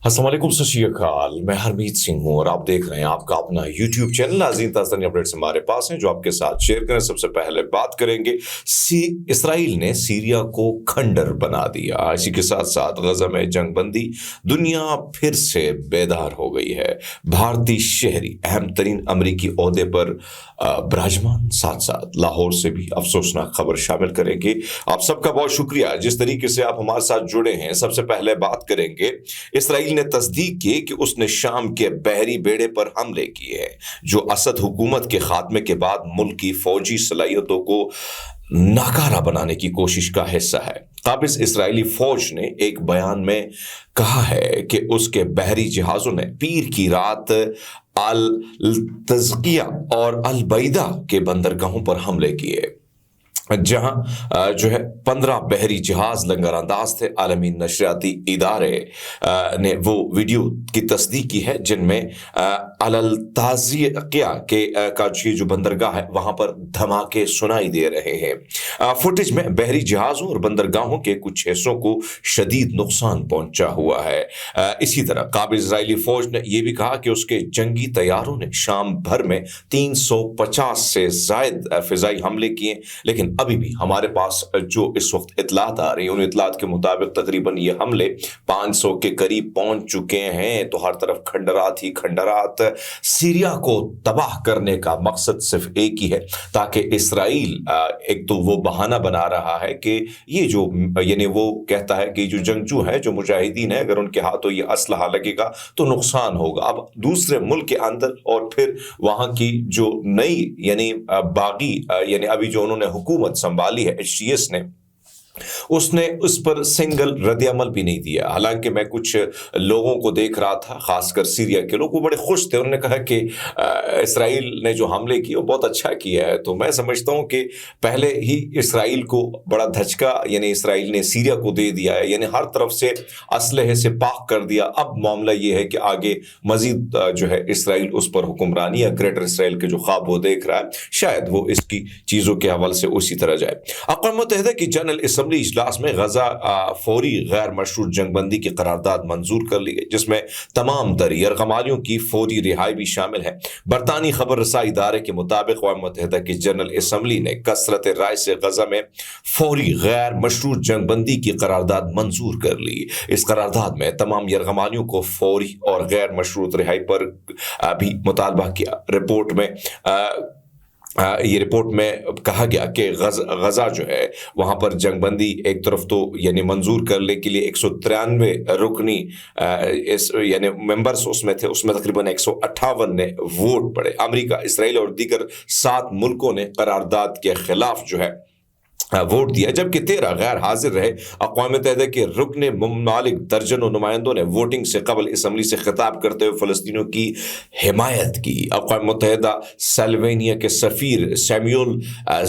السلام علیکم، ست شری اکال، میں ہرمیت سنگھ ہوں اور آپ دیکھ رہے ہیں آپ کا اپنا یوٹیوب چینل ناظرین۔ تازہ ترین اپڈیٹس ہمارے پاس ہیں جو آپ کے ساتھ شیئر کریں۔ سب سے پہلے بات کریں گے اسرائیل نے سیریا کو کھنڈر بنا دیا۔ اسی کے ساتھ ساتھ غزہ میں جنگ بندی، دنیا پھر سے بیدار ہو گئی ہے۔ بھارتی شہری اہم ترین امریکی عہدے پر براجمان، ساتھ ساتھ لاہور سے بھی افسوسناک خبر شامل کریں گے۔ آپ سب کا بہت شکریہ جس طریقے سے آپ ہمارے ساتھ جڑے ہیں۔ سب سے پہلے بات کریں گے، اسرائیل نے تصدیق کی کہ اس نے شام کے بحری بیڑے پر حملے کیے ہیں، جو اسد حکومت کے خاتمے کے بعد ملک کی فوجی صلاحیتوں کو ناکارہ بنانے کی کوشش کا حصہ ہے۔ قابض اسرائیلی فوج نے ایک بیان میں کہا ہے کہ اس کے بحری جہازوں نے پیر کی رات التزکیہ اور البیدہ کے بندرگاہوں پر حملے کیے، جہاں 15 بحری جہاز لنگر انداز تھے۔ عالمی نشریاتی ادارے نے وہ ویڈیو کی تصدیق کی ہے جن میں التازیہ کا جو بندرگاہ ہے وہاں پر دھماکے سنائی دے رہے ہیں۔ فوٹیج میں بحری جہازوں اور بندرگاہوں کے کچھ حصوں کو شدید نقصان پہنچا ہوا ہے۔ اسی طرح قابض اسرائیلی فوج نے یہ بھی کہا کہ اس کے جنگی طیاروں نے شام بھر میں 350 سے زائد فضائی حملے کیے، لیکن ابھی بھی ہمارے پاس جو اس وقت اطلاعات آ رہی ہیں ان اطلاعات کے مطابق تقریباً یہ حملے 500 کے قریب پہنچ چکے ہیں۔ تو ہر طرف کھنڈرات ہی کھنڈرات۔ سیریا کو تباہ کرنے کا مقصد صرف ایک ہی ہے، تاکہ اسرائیل ایک تو وہ بہانہ بنا رہا ہے کہ یہ جو وہ کہتا ہے کہ جو جنگجو ہیں، جو مجاہدین ہیں، اگر ان کے ہاتھوں یہ اسلحہ لگے گا تو نقصان ہوگا۔ اب دوسرے ملک کے اندر اور پھر وہاں کی جو نئی باغی ابھی جو انہوں نے حکومت سنبھالی ہے HTS نے، اس نے اس پر سنگل رد عمل بھی نہیں دیا۔ حالانکہ میں کچھ لوگوں کو دیکھ رہا تھا، خاص کر سیریا کے لوگ، وہ بڑے خوش تھے۔ انہوں نے کہا کہ اسرائیل نے جو حملے کیے وہ بہت اچھا کیا ہے۔ تو میں سمجھتا ہوں کہ پہلے ہی اسرائیل کو بڑا دھچکا اسرائیل نے سیریا کو دے دیا ہے، ہر طرف سے اسلحے سے پاک کر دیا۔ اب معاملہ یہ ہے کہ آگے مزید اسرائیل اس پر حکمرانی یا گریٹر اسرائیل کے جو خواب وہ دیکھ رہا ہے، شاید وہ اس کی چیزوں کے حوالے سے اسی طرح جائے۔ اقوام متحدہ کی جنرل اسمبلی اجلاس میں غزہ فوری غیر مشروط جنگ بندی کی قرارداد منظور کر لی گئی، جس میں تمام تر یرغمالیوں کی فوری رہائی بھی شامل ہے۔ برطانوی خبر رسائی ادارے کے مطابق اقوام متحدہ کی جنرل اسمبلی نے کثرت رائے سے غزہ میں فوری غیر مشروط جنگ بندی کی قرارداد منظور کر لی۔ اس قرارداد میں تمام یرغمالیوں کو فوری اور غیر مشروط رہائی پر بھی مطالبہ کیا۔ یہ رپورٹ میں کہا گیا کہ غزہ وہاں پر جنگ بندی ایک طرف تو منظور کرنے کے لیے 193 رکنی ممبرز اس میں تھے، اس میں تقریباً 158 نے ووٹ پڑے۔ امریکہ، اسرائیل اور دیگر 7 ملکوں نے قرارداد کے خلاف ووٹ دیا، جبکہ 13 غیر حاضر رہے۔ اقوام متحدہ کے رکن ممالک درجنوں نمائندوں نے ووٹنگ سے قبل اسمبلی سے خطاب کرتے ہوئے فلسطینیوں کی حمایت کی۔ اقوام متحدہ سلوینیا کے سفیر سیمیول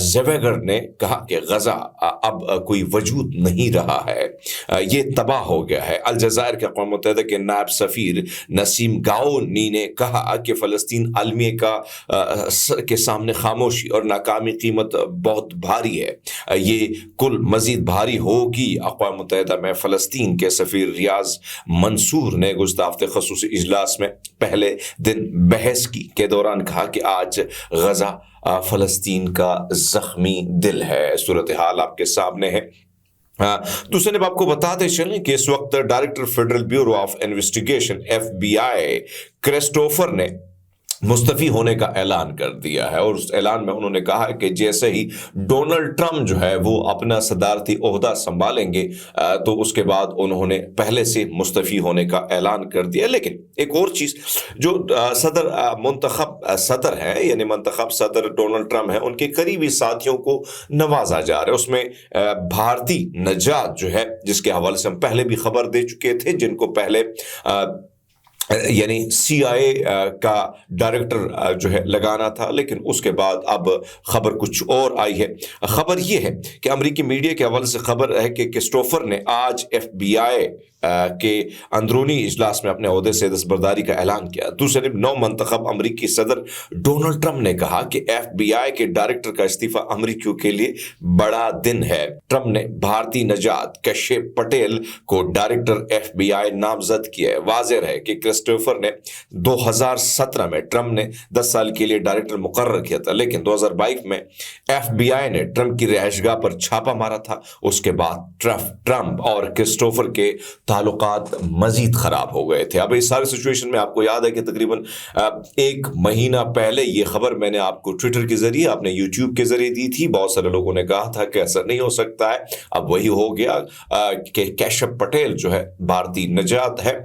زیویگر نے کہا کہ غزہ اب کوئی وجود نہیں رہا ہے، یہ تباہ ہو گیا ہے۔ الجزائر کے اقوام متحدہ کے نائب سفیر نسیم گاؤنی نے کہا کہ فلسطین عالمیہ کے سامنے خاموشی اور ناکامی قیمت بہت بھاری ہے، یہ کل مزید بھاری ہوگی۔ اقوام متحدہ میں فلسطین کے سفیر ریاض منصور نے گزشتہ ہفتے خصوصی اجلاس میں پہلے دن بحث کے دوران کہا کہ آج غزہ فلسطین کا زخمی دل ہے۔ صورتحال آپ کے سامنے ہے۔ دوسرے نے آپ کو بتاتے چلیں کہ اس وقت director federal bureau of investigation FBI Christopher نے مستعفی ہونے کا اعلان کر دیا ہے، اور اس اعلان میں انہوں نے کہا کہ جیسے ہی ڈونلڈ ٹرمپ وہ اپنا صدارتی عہدہ سنبھالیں گے تو اس کے بعد انہوں نے پہلے سے مستعفی ہونے کا اعلان کر دیا۔ لیکن ایک اور چیز، جو منتخب صدر ڈونلڈ ٹرمپ ہیں، ان کے قریبی ساتھیوں کو نوازا جا رہا ہے۔ اس میں بھارتی نژاد جس کے حوالے سے ہم پہلے بھی خبر دے چکے تھے، جن کو پہلے CIA کا ڈائریکٹر لگانا تھا، لیکن اس کے بعد اب خبر کچھ اور آئی ہے۔ خبر یہ ہے کہ امریکی میڈیا کے حوالے سے خبر ہے کہ کرسٹوفر نے آج FBI کے اندرونی اجلاس میں اپنے عہدے سے دستبرداری کا اعلان کیا۔ دوسری جانب نو منتخب امریکی صدر ڈونلڈ ٹرمپ نے کہا کہ FBI کے ڈائریکٹر کا استعفیٰ امریکیوں کے لیے بڑا دن ہے۔ ٹرمپ نے بھارتی نژاد کشیپ پٹیل کو ڈائریکٹر FBI نامزد کیا ہے۔ واضح ہے کہ کرسٹوفر نے 2017 میں ٹرمپ نے 10 سال کے لیے ڈائریکٹر مقرر کیا تھا، لیکن 2022 میں FBI نے ٹرمپ کی رہائش گاہ پر چھاپا مارا تھا۔ اس کے بعد ٹرمپ اور کرسٹوفر کے تعلقات مزید خراب ہو گئے تھے۔ اب اس سارے سچویشن میں آپ کو یاد ہے کہ تقریباً 1 مہینہ پہلے یہ خبر میں نے آپ کو ٹویٹر کے ذریعے، آپ نے یوٹیوب کے ذریعے دی تھی۔ بہت سارے لوگوں نے کہا تھا کہ ایسا نہیں ہو سکتا ہے، اب وہی ہو گیا کہ کیشپ پٹیل جو ہے بھارتی نژاد ہے،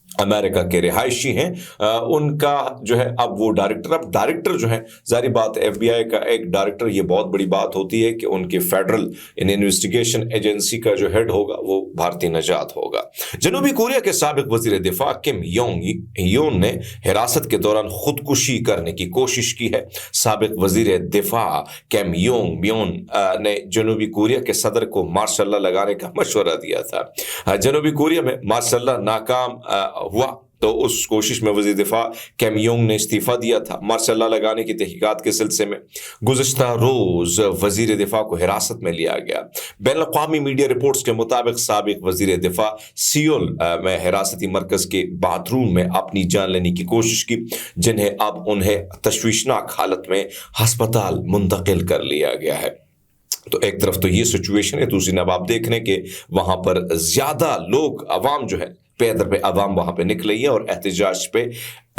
امریکہ کے رہائشی ہیں، ان کا جو ہے اب وہ ڈائریکٹر جو ہے، ظاہری بات FBI کا ایک ڈائریکٹر، یہ بہت بڑی بات ہوتی ہے کہ ان کے فیڈرل انویسٹیگیشن ایجنسی کا جو ہیڈ ہوگا وہ بھارتی نژاد ہوگا۔ جنوبی کوریا کے سابق وزیر دفاع کم یونگ یون نے حراست کے دوران خودکشی کرنے کی کوشش کی ہے۔ سابق وزیر دفاع کم یونگ یون نے جنوبی کوریا کے صدر کو مارشل لا لگانے کا مشورہ دیا تھا۔ جنوبی کوریا میں مارشل لا ناکام ہوا تو اس کوشش میں وزیر دفاع کم یونگ نے استعفیٰ دیا تھا۔ مارشل لا لگانے کی تحقیقات کے سلسلے میں گزشتہ روز وزیر دفاع کو حراست میں لیا گیا۔ بین الاقوامی میڈیا رپورٹس کے مطابق سابق وزیر دفاع سیول میں حراستی مرکز کے باتھ روم میں اپنی جان لینے کی کوشش کی، جنہیں اب انہیں تشویشناک حالت میں ہسپتال منتقل کر لیا گیا ہے۔ تو ایک طرف تو یہ سچویشن ہے، دوسری طرف آپ دیکھ رہے ہیں کہ وہاں پر زیادہ لوگ، عوام جو ہے، پیدر پہ عوام وہاں پہ نکلی ہے اور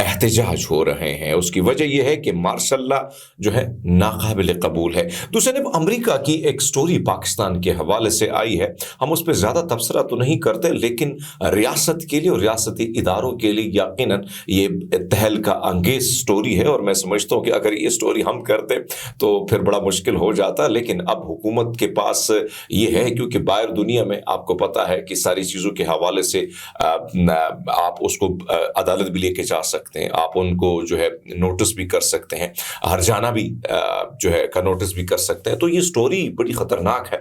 احتجاج ہو رہے ہیں۔ اس کی وجہ یہ ہے کہ مارشل لا جو ہے ناقابل قبول ہے۔ دوسری طرف امریکہ کی ایک سٹوری پاکستان کے حوالے سے آئی ہے، ہم اس پہ زیادہ تبصرہ تو نہیں کرتے، لیکن ریاست کے لیے اور ریاستی اداروں کے لیے یقیناً یہ تہلکہ انگیز سٹوری ہے، اور میں سمجھتا ہوں کہ اگر یہ سٹوری ہم کرتے تو پھر بڑا مشکل ہو جاتا، لیکن اب حکومت کے پاس یہ ہے، کیونکہ باہر دنیا میں آپ کو پتا ہے کہ ساری چیزوں کے حوالے سے آپ اس کو عدالت بھی لے کے جا سکتے ہیں، آپ ان کو جو ہے نوٹس بھی کر سکتے ہیں، ہرجانہ بھی جو ہے کا نوٹس بھی کر سکتے ہیں۔ تو یہ سٹوری بڑی خطرناک ہے،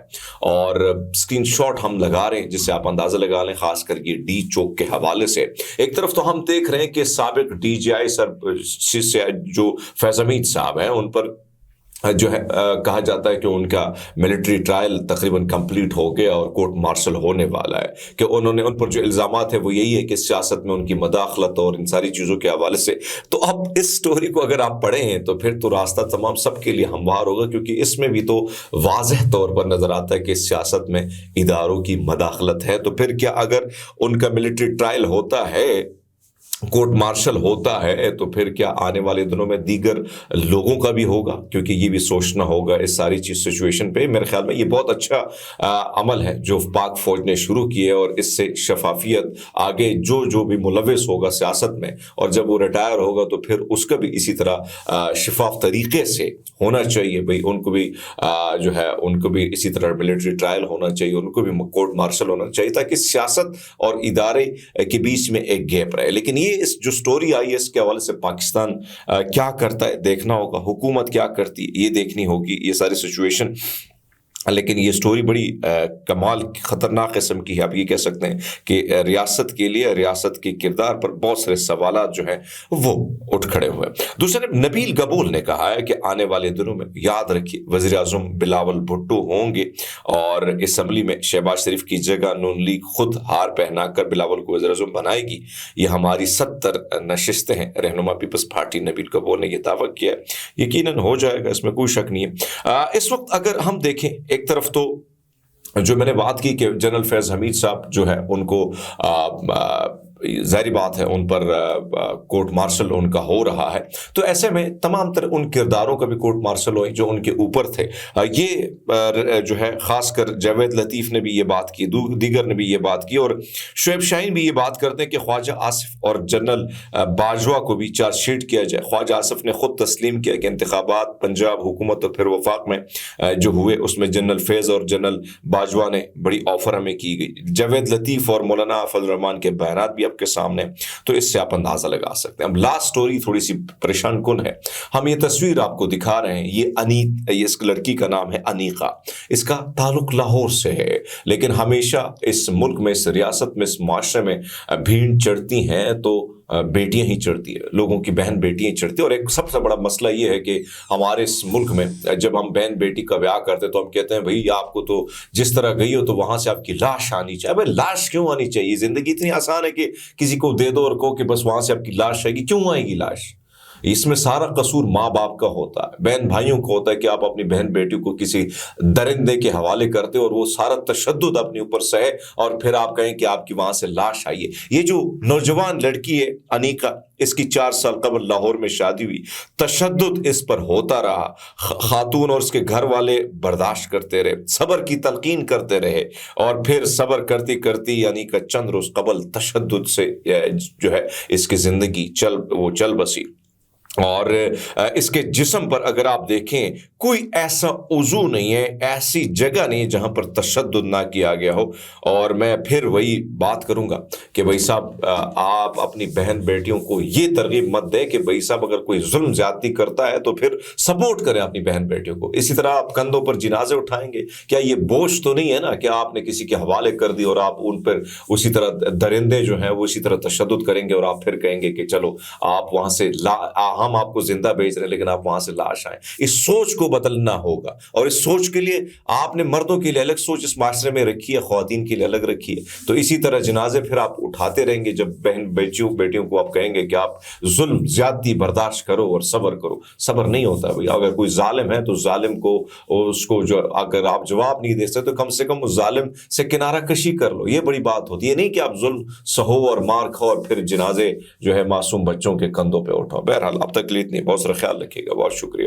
اور اسکرین شاٹ ہم لگا رہے ہیں جس سے آپ اندازہ لگا لیں، خاص کر یہ ڈی چوک کے حوالے سے۔ ایک طرف تو ہم دیکھ رہے ہیں کہ سابق DGI سر جو فیض حمید صاحب ہیں، ان پر جو ہے کہا جاتا ہے کہ ان کا ملٹری ٹرائل تقریباً کمپلیٹ ہو گیا اور کورٹ مارشل ہونے والا ہے، کہ انہوں نے ان پر جو الزامات ہیں وہ یہی ہے کہ سیاست میں ان کی مداخلت اور ان ساری چیزوں کے حوالے سے۔ تو اب اس سٹوری کو اگر آپ پڑھیں ہیں تو پھر تو راستہ تمام سب کے لیے ہموار ہوگا، کیونکہ اس میں بھی تو واضح طور پر نظر آتا ہے کہ سیاست میں اداروں کی مداخلت ہے۔ تو پھر کیا اگر ان کا ملٹری ٹرائل ہوتا ہے، کورٹ مارشل ہوتا ہے، تو پھر کیا آنے والے دنوں میں دیگر لوگوں کا بھی ہوگا؟ کیونکہ یہ بھی سوچنا ہوگا اس ساری چیز سچویشن پہ۔ میرے خیال میں یہ بہت اچھا عمل ہے جو پاک فوج نے شروع کی ہے، اور اس سے شفافیت آگے جو بھی ملوث ہوگا سیاست میں، اور جب وہ ریٹائر ہوگا تو پھر اس کا بھی اسی طرح شفاف طریقے سے ہونا چاہیے۔ بھئی ان کو بھی جو ہے ان کو بھی اسی طرح ملٹری ٹرائل ہونا چاہیے، ان کو بھی کورٹ مارشل ہونا چاہیے، تاکہ سیاست اور ادارے کے بیچ میں ایک گیپ رہے۔ لیکن اس جو سٹوری آئی ہے اس کے حوالے سے پاکستان کیا کرتا ہے دیکھنا ہوگا، حکومت کیا کرتی ہے یہ دیکھنی ہوگی، یہ ساری سچویشن۔ لیکن یہ سٹوری بڑی کمال خطرناک قسم کی ہے۔ آپ یہ کہہ سکتے ہیں کہ ریاست کے لیے، ریاست کے کردار پر بہت سارے سوالات جو ہیں وہ اٹھ کھڑے ہوئے۔ دوسرے نبیل گبول نے کہا ہے کہ آنے والے دنوں میں یاد رکھیے وزیر اعظم بلاول بھٹو ہوں گے، اور اسمبلی میں شہباز شریف کی جگہ نون لیگ خود ہار پہنا کر بلاول کو وزیر اعظم بنائے گی۔ یہ ہماری 70 نشستیں ہیں، رہنما پیپلز پارٹی نبیل گبول نے یہ دعویٰ کیا ہے۔ یقیناً ہو جائے گا، اس میں کوئی شک نہیں ہے۔ اس وقت اگر ہم دیکھیں، ایک طرف تو جو میں نے بات کی کہ جنرل فیض حمید صاحب جو ہے ان کو ظاہری بات ہے ان پر کورٹ مارشل ان کا ہو رہا ہے، تو ایسے میں تمام تر ان کرداروں کا بھی کورٹ مارشل ہوئے جو ان کے اوپر تھے۔ یہ جو ہے خاص کر جاوید لطیف نے بھی یہ بات کی، دیگر نے بھی یہ بات کی، اور شعیب شاہین بھی یہ بات کرتے ہیں کہ خواجہ آصف اور جنرل باجوہ کو بھی چارج شیٹ کیا جائے۔ خواجہ آصف نے خود تسلیم کیا کہ انتخابات پنجاب حکومت اور پھر وفاق میں جو ہوئے اس میں جنرل فیض اور جنرل باجوہ نے بڑی آفر ہمیں کی گئی۔ جاوید لطیف اور مولانا فضل الرحمان کے بیانات بھی آپ کے سامنے, تو اس سے آپ اندازہ لگا سکتے ہیں. اب لاسٹ سٹوری تھوڑی سی پریشان کن ہے. ہم یہ تصویر آپ کو دکھا رہے ہیں, یہ اس لڑکی کا نام ہے انیقہ. اس کا تعلق لاہور سے ہے, لیکن ہمیشہ اس ملک میں, اس ریاست میں, اس معاشرے میں بھیڑ چڑھتی ہیں تو بیٹیاں ہی چڑھتی ہیں, لوگوں کی بہن بیٹیاں چڑھتی ہیں. اور ایک سب سے بڑا مسئلہ یہ ہے کہ ہمارے اس ملک میں جب ہم بہن بیٹی کا بیاہ کرتے تو ہم کہتے ہیں بھئی آپ کو تو جس طرح گئی ہو تو وہاں سے آپ کی لاش آنی چاہیے. ابے لاش کیوں آنی چاہیے؟ زندگی اتنی آسان ہے کہ کسی کو دے دو اور کہو کہ بس وہاں سے آپ کی لاش آئے گی. کیوں آئے گی لاش؟ اس میں سارا قصور ماں باپ کا ہوتا ہے, بہن بھائیوں کو ہوتا ہے کہ آپ اپنی بہن بیٹیوں کو کسی درندے کے حوالے کرتے اور وہ سارا تشدد اپنے اوپر سہے اور پھر آپ کہیں کہ آپ کی وہاں سے لاش آئی ہے. یہ جو نوجوان لڑکی ہے انیقہ, اس کی 4 سال قبل لاہور میں شادی ہوئی, تشدد اس پر ہوتا رہا, خاتون اور اس کے گھر والے برداشت کرتے رہے, صبر کی تلقین کرتے رہے, اور پھر صبر کرتی کرتی انیقہ چند روز قبل تشدد سے جو ہے اس کی زندگی چل بسی. اور اس کے جسم پر اگر آپ دیکھیں کوئی ایسا عضو نہیں ہے, ایسی جگہ نہیں ہے جہاں پر تشدد نہ کیا گیا ہو. اور میں پھر وہی بات کروں گا کہ بھائی صاحب آپ اپنی بہن بیٹیوں کو یہ ترغیب مت دیں کہ بھائی صاحب اگر کوئی ظلم زیادتی کرتا ہے تو پھر سپورٹ کریں اپنی بہن بیٹیوں کو. اسی طرح آپ کندھوں پر جنازے اٹھائیں گے, کیا یہ بوجھ تو نہیں ہے نا کہ آپ نے کسی کے حوالے کر دی اور آپ ان پر اسی طرح درندے جو ہیں وہ اسی طرح تشدد کریں گے اور آپ پھر کہیں گے کہ چلو آپ وہاں سے ہم آپ کو زندہ بھیج رہے ہیں لیکن آپ وہاں سے لاش آئیں. اس سوچ کو بدلنا ہوگا, اور اس سوچ کے لیے آپ نے مردوں کے لیے الگ سوچ اس معاشرے میں رکھی ہے, خواتین کے لیے الگ رکھی ہے. تو اسی طرح جنازے پھر آپ اٹھاتے رہیں گے جب بہن بیٹیوں کو آپ کہیں گے کہ آپ ظلم زیادتی برداشت کرو اور صبر کرو. صبر نہیں ہوتا بھائی. اگر کوئی ظالم ہے تو ظالم کو اس کو جو اگر آپ جواب نہیں دے سکتے تو کم سے کم اس ظالم سے کنارہ کشی کر لو. یہ بڑی بات ہوتی ہے, نہیں کہ آپ ظلم سہو اور مار کھاؤ اور پھر جنازے جو ہے معصوم بچوں کے کندھوں پہ اٹھاؤ. بہرحال اب تک کے لیے اتنی, بہت سارا خیال رکھیے گا. بہت شکریہ.